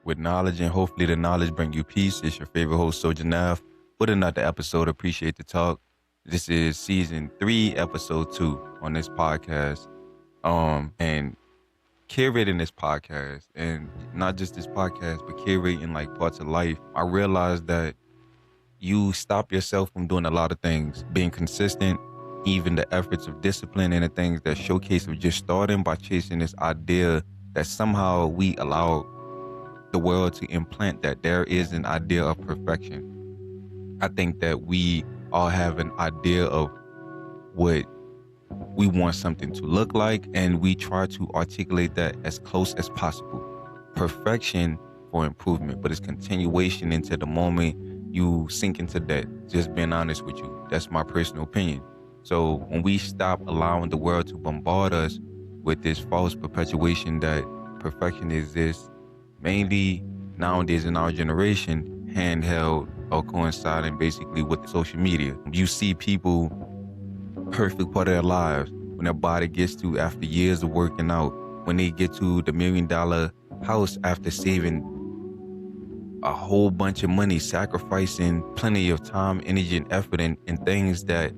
with knowledge, and hopefully the knowledge bring you peace. It's your favorite host, Soja Nav, with another episode. Appreciate the talk. This is season 3, episode 2 on this podcast. And curating this podcast, and not just this podcast, but curating like parts of life. I realized that you stop yourself from doing a lot of things, being consistent, even the efforts of discipline and the things that showcase of just starting by chasing this idea that somehow we allow the world to implant that there is an idea of perfection. I think that we all have an idea of what we want something to look like, and we try to articulate that as close as possible. Perfection for improvement, but it's continuation into the moment you sink into that. Just being honest with you, that's my personal opinion. So when we stop allowing the world to bombard us with this false perpetuation that perfection exists, mainly nowadays in our generation, handheld or coinciding basically with social media. You see people perfect part of their lives when their body gets to after years of working out, when they get to the $1 million house after saving a whole bunch of money, sacrificing plenty of time, energy, and effort in things that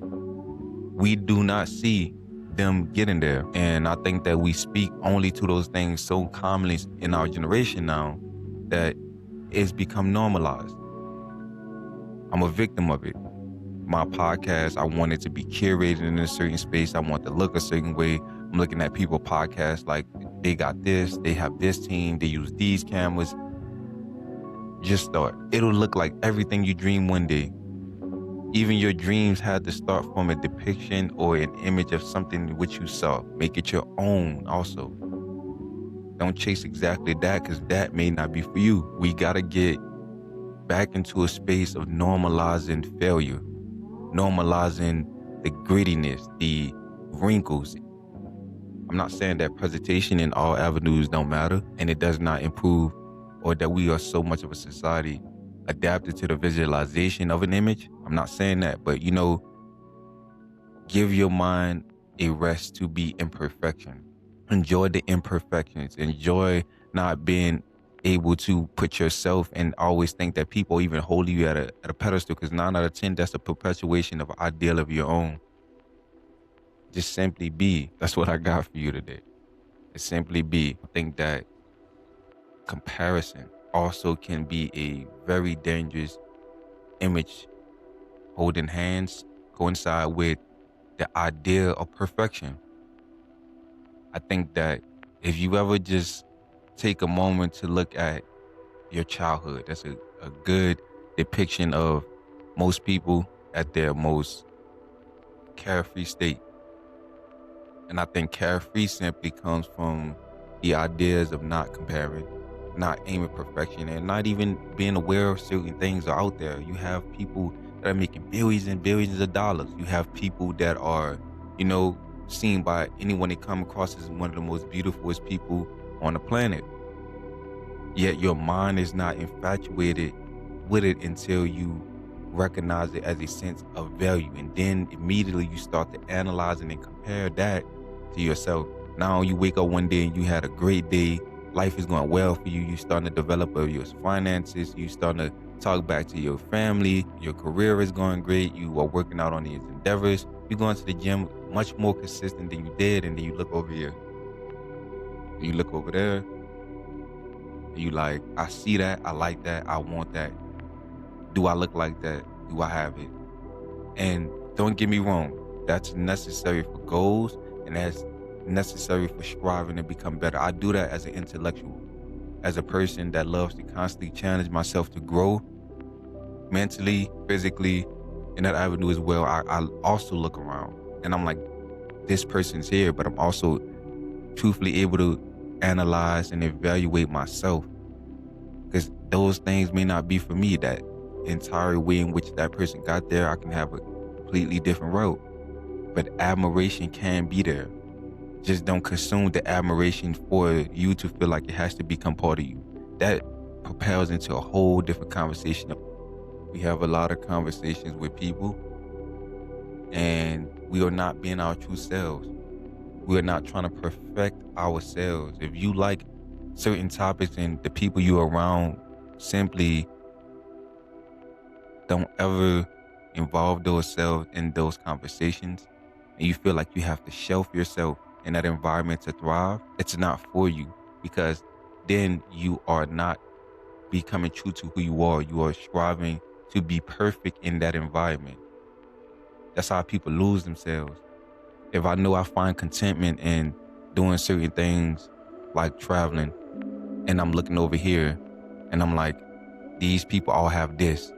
we do not see them getting there. And I think that we speak only to those things so commonly in our generation now that it's become normalized. I'm a victim of it. My podcast, I want it to be curated in a certain space. I want to look a certain way. I'm looking at people podcasts like they got this, they have this team, they use these cameras. Just start. It'll look like everything you dream one day. Even your dreams had to start from a depiction or an image of something which you saw. Make it your own also. Don't chase exactly that, because that may not be for you. We gotta get back into a space of normalizing failure, normalizing the grittiness, the wrinkles. I'm not saying that presentation in all avenues don't matter and it does not improve, or that we are so much of a society adapted to the visualization of an image. I'm not saying that, but give your mind a rest to be imperfection. Enjoy the imperfections. Enjoy not being able to put yourself and always think that people even hold you at a pedestal, because 9 out of 10, that's a perpetuation of an ideal of your own. Just simply be. That's what I got for you today. Just simply be. I think that comparison also can be a very dangerous image. Holding hands coincide with the idea of perfection. I think that if you ever just take a moment to look at your childhood, that's a good depiction of most people at their most carefree state. And I think carefree simply comes from the ideas of not comparing, not aiming perfection, and not even being aware of certain things are out there. You have people that are making billions and billions of dollars. You have people that are, seen by anyone they come across as one of the most beautifulest people on the planet. Yet your mind is not infatuated with it until you recognize it as a sense of value. And then immediately you start to analyze and compare that to yourself. Now you wake up one day and you had a great day. Life is going well for you. You're starting to develop your finances. You're starting to talk back to your family. Your career is going great. You are working out on these endeavors. You're going to the gym much more consistent than you did. And then you look over here. You look over there. And you like, I see that. I like that. I want that. Do I look like that? Do I have it? And don't get me wrong. That's necessary for goals. And that's necessary for striving to become better. I do that as an intellectual, as a person that loves to constantly challenge myself to grow mentally, physically, in that avenue as well. I also look around and I'm like, this person's here, but I'm also truthfully able to analyze and evaluate myself, because those things may not be for me. That entire way in which that person got there, I can have a completely different route, but admiration can be there. Just don't consume the admiration for you to feel like it has to become part of you. That propels into a whole different conversation. We have a lot of conversations with people and we are not being our true selves. We are not trying to perfect ourselves. If you like certain topics and the people you're around simply don't ever involve themselves in those conversations, and you feel like you have to shelf yourself in that environment to thrive, it's not for you, because then you are not becoming true to who you are. You are striving to be perfect in that environment. That's how people lose themselves. If I know I find contentment in doing certain things like traveling, and I'm looking over here and I'm like, these people all have this.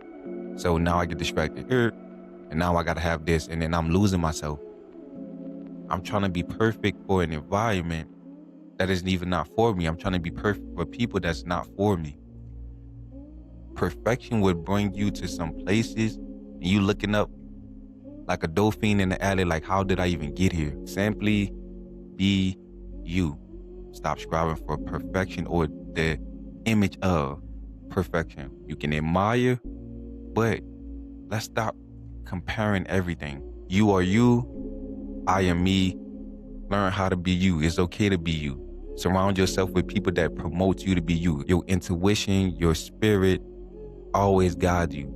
So now I get distracted. And now I gotta have this, and then I'm losing myself. I'm trying to be perfect for an environment that isn't even not for me. I'm trying to be perfect for people that's not for me. Perfection would bring you to some places and you looking up like a dolphin in the alley, like, how did I even get here? Simply be you. Stop striving for perfection or the image of perfection. You can admire, but let's stop comparing everything. You are you, I am me. Learn how to be you. It's okay to be you. Surround yourself with people that promote you to be you. Your intuition, your spirit always guide you.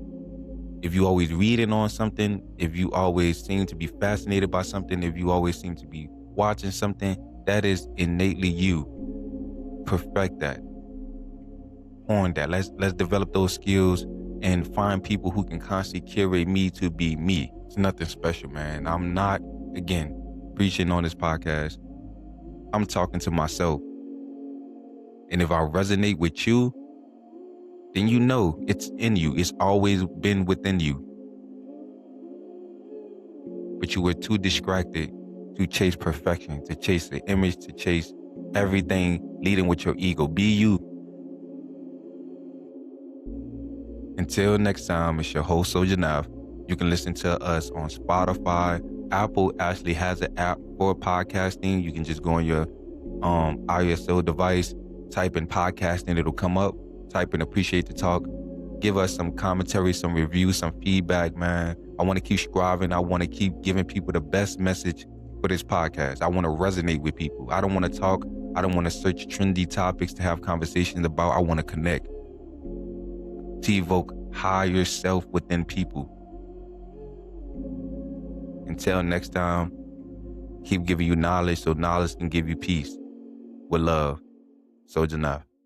If you always reading on something, if you always seem to be fascinated by something, if you always seem to be watching something, that is innately you. Perfect that. On that. Let's develop those skills and find people who can constantly curate me to be me. It's nothing special, man. I'm not, again, preaching on this podcast. I'm talking to myself. And if I resonate with you, then you know it's in you. It's always been within you. But you were too distracted to chase perfection, to chase the image, to chase everything leading with your ego. Be you. Until next time, it's your host, Soulja Naf. You can listen to us on Spotify. Apple actually has an app for podcasting. You can just go on your ISO device, type in podcasting, it'll come up. Type in appreciate the talk. Give us some commentary, some reviews, some feedback, man. I want to keep striving. I want to keep giving people the best message for this podcast. I want to resonate with people. I don't want to talk. I don't want to search trendy topics to have conversations about. I want to connect. To evoke higher self within people. Until next time, keep giving you knowledge so knowledge can give you peace. With love, Soulja Naf.